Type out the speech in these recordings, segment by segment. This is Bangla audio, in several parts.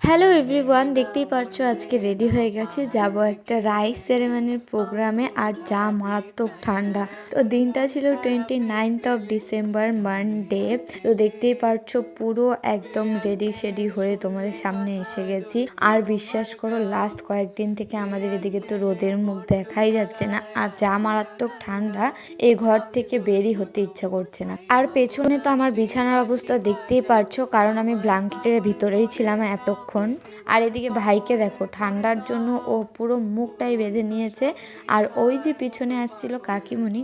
হ্যালো এভরিওয়ান, দেখতেই পারছো আজকে রেডি হয়ে গেছে, যাব একটা রাইস সেরেমনির প্রোগ্রামে। আর যা মারাত্মক ঠান্ডা। তো দিনটা ছিল 29 মানডে। তো দেখতেই পারছো পুরো একদম রেডি শেডি হয়ে তোমাদের সামনে এসে গেছি। আর বিশ্বাস করো, লাস্ট কয়েকদিন থেকে আমাদের এদিকে তো রোদের মুখ দেখাই যাচ্ছে না। আর যা মারাত্মক ঠান্ডা, এই ঘর থেকে বেরই হতে ইচ্ছা করছে না। আর পেছনে তো আমার বিছানার অবস্থা দেখতেই পারছো, কারণ আমি ব্ল্যাঙ্কেটের ভিতরেই ছিলাম এতক্ষণ। আর এদিকে ভাইকে দেখো, ঠান্ডার জন্য ও পুরো মুখটাই বেঁধে নিয়েছে। আর ওই যে পিছনে আসছিল কাকিমণি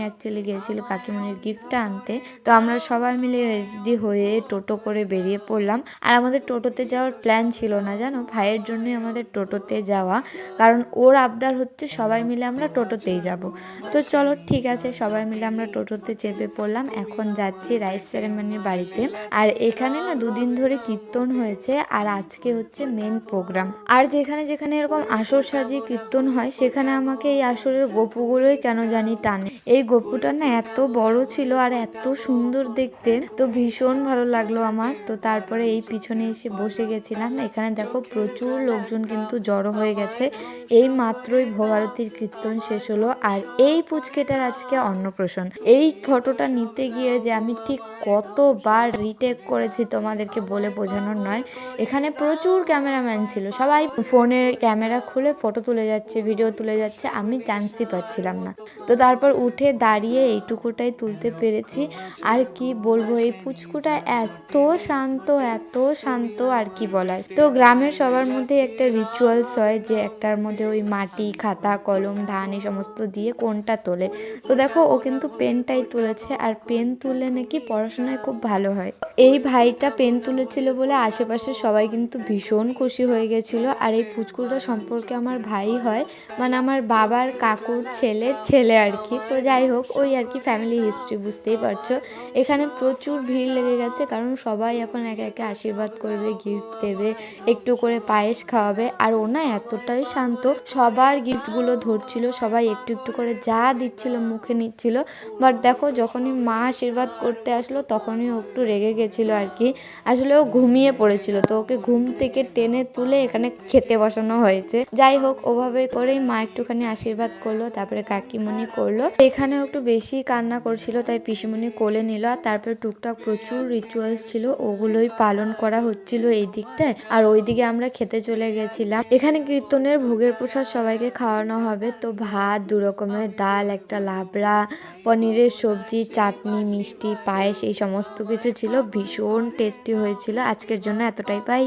অ্যাকচুয়ালি গিয়েছিল কাকিমণির গিফটটা আনতে। তো আমরা সবাই মিলে রেডি হয়ে টোটো করে বেরিয়ে পড়লাম। আর আমাদের টোটোতে যাওয়ার প্ল্যান ছিল না, জানো, ভাইয়ের জন্যই আমাদের টোটোতে যাওয়া, কারণ ওর আবদার হচ্ছে সবাই মিলে আমরা টোটোতেই যাব। তো চলো ঠিক আছে, সবাই মিলে আমরা টোটোতে চেপে পড়লাম। এখন যাচ্ছি রাইস সেরেমনির বাড়িতে। আর এখানে না দুদিন ধরে কীর্তন হয়েছে, আর আজকে হচ্ছে মেন প্রোগ্রাম। আর যেখানে যেখানে এরকম আসর সাজিয়ে কীর্তন হয়, সেখানে আমাকে এই আসরের গপুগুলোই কেন জানি টানে। এই গপুটা না এত বড় ছিল আর এত সুন্দর দেখতে, তো ভীষণ ভালো লাগলো আমার। তো তারপরে এই পিছনে এসে বসে গেছিলাম। এখানে দেখো প্রচুর লোকজন কিন্তু জড়ো হয়ে গেছে। এই মাত্রই ভোগারতির কীর্তন শেষ হলো। আর এই পুচকেটার আজকে অন্নপ্রাশন। এই ফটোটা নিতে গিয়ে যে আমি ঠিক কতবার রিটেক করেছি তোমাদেরকে বলে বোঝানোর নয়। এখানে প্রচুর ক্যামেরাম্যান ছিল, সবাই ফোনের ক্যামেরা খুলে ফটো তুলে যাচ্ছে, ভিডিও তুলে যাচ্ছে, আমি চান্সই পাচ্ছিলাম না। তো তারপর উঠে দাঁড়িয়ে এইটুকুটাই তুলতে পেরেছি। আর কি বলবো, এই পুচকুটা এত শান্ত আর কি বলার। তো গ্রামের সবার মধ্যে একটা রিচুয়ালস হয় যে একটার মধ্যে ওই মাটি, খাতা, কলম, ধান এই সমস্ত দিয়ে কোনটা তোলে। তো দেখো, ও কিন্তু পেনটাই তুলেছে। আর পেন তুললে নাকি পড়াশোনায় খুব ভালো হয়। এই ভাইটা পেন তুলেছিল বলে আশেপাশে সবাই কিন্তু ভীষণ খুশি হয়ে গেছিল। আর এই পুচকুটা সম্পর্কে আমার ভাই হয়, মানে আমার বাবার কাকুর ছেলের ছেলে আর কি। তো যাই হোক, ওই আর কি ফ্যামিলি হিস্ট্রি, বুঝতেই পারছো। এখানে প্রচুর ভিড় লেগে গেছে, কারণ সবাই এখন একে একে আশীর্বাদ করবে, গিফট দেবে, একটু করে পায়েস খাওয়াবে। আর ও না এতটাই শান্ত, সবার গিফটগুলো ধরছিল, সবাই একটু একটু করে যা দিচ্ছিল মুখে নিচ্ছিল। বাট দেখো, যখনই মা আশীর্বাদ করতে আসলো তখনই ও একটু রেগে গেছিলো আর কি। আসলে ও ঘুমিয়ে পড়েছিল, তো ওকে ঘুম থেকে টেনে তুলে এখানে খেতে বসানো হয়েছে। যাই হোক, ওভাবে করেই মা একটুখানি আশীর্বাদ করলো, তারপরে কাকিমণি করলো। এখানেও একটু বেশি কান্না করছিল, তাই পিসিমণি কোলে নিল। আর তারপরে টুকটাক প্রচুর রিচুয়ালস ছিল, ওগুলোই পালন করা হচ্ছিল এই দিকটায়। আর ওইদিকে আমরা খেতে চলে গেছিলাম। এখানে কীর্তনের ভোগের প্রসাদ সবাইকে খাওয়ানো হবে। তো ভাত, 2 রকমের ডাল, একটা লাবড়া, পনিরের সবজি, চাটনি, মিষ্টি, পায়েস, এই সমস্ত কিছু ছিল। ভীষণ টেস্টি হয়েছিল। আজকের জন্য এতটাই, বাই।